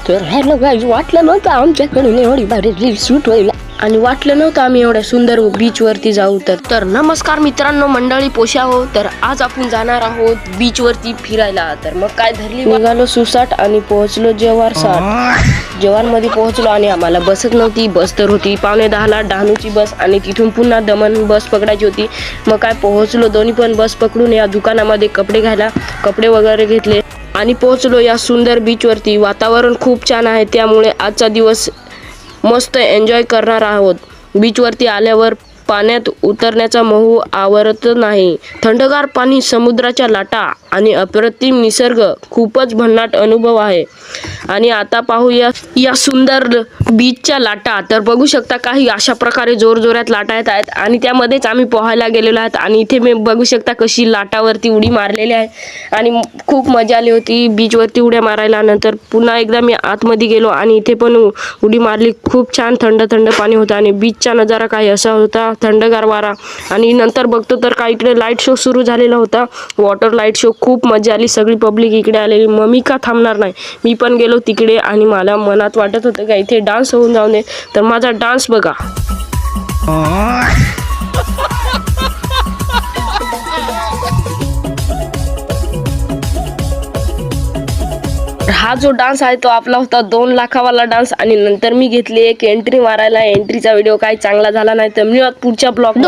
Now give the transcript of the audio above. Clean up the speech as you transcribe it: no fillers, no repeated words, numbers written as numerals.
तर hello guys, वाटलं नव्हतं आमच्याकडून एवढी भारी रील शूट होईल आणि वाटलं नव्हतं आम्ही एवढ्या सुंदर बीच वरती जाऊ. तर नमस्कार मित्रांनो, मंडळी पोषा हो. तर आज आपण जाणार आहोत बीच वरती फिरायला. तर मग काय धरली, निघालो सुसाट आणि पोहोचलो जव्हार साठ. जव्हारमध्ये पोहोचलो आणि आम्हाला बसच नव्हती. बस तर होती 9:45ला डहाणूची बस आणि तिथून पुन्हा दमण बस पकडायची होती. मग काय पोहोचलो दोन्ही पण बस पकडून या दुकानामध्ये कपडे घ्यायला कपडे वगैरे घेतले आणि पोहोचलो या सुंदर बीचवरती. वातावरण खूप छान आहे, त्यामुळे आजचा दिवस मस्त एन्जॉय करणार आहोत. बीचवरती आल्यावर पाण्यात उतरण्याचा मोह आवरत नाही. थंडगार पाणी, समुद्राच्या लाटा आणि अप्रतिम निसर्ग, खूपच भन्नाट अनुभव आहे. आणि आता पाहूया या सुंदर बीचच्या लाटा. तर बघू शकता काही अशा प्रकारे जोरजोरात लाटा येत आहेत आणि त्यामध्येच आम्ही पोहायला गेलेलो आहेत. आणि इथे मी बघू शकता कशी लाटावरती उडी मारलेली आहे आणि खूप मजा आली होती बीचवरती उड्या मारायला. नंतर पुन्हा एकदा मी आतमध्ये गेलो आणि इथे पण उडी मारली. खूप छान थंड थंड पाणी होतं आणि बीचचा नजारा काही असा होता, थंडगार वारा. आणि नंतर बघतो तर काही इकडे लाईट शो सुरू झालेला होता, वॉटर लाईट शो. खूप मजा आली, सगळी पब्लिक इकडे आलेली. मग मी का थांबणार नाही, मी पण गेलो तिकडे आणि मला मनात वाटत होतं का इथे डान्स होऊन जाऊ नये. तर माझा डान्स बघा. हा जो डान्स आहे तो आपला होता 2 लाखावाला डान्स. आणि नंतर मी घेतली एक एंट्री मारायला. एंट्रीचा व्हिडिओ काही चांगला झाला नाही, तर मी पुढच्या ब्लॉग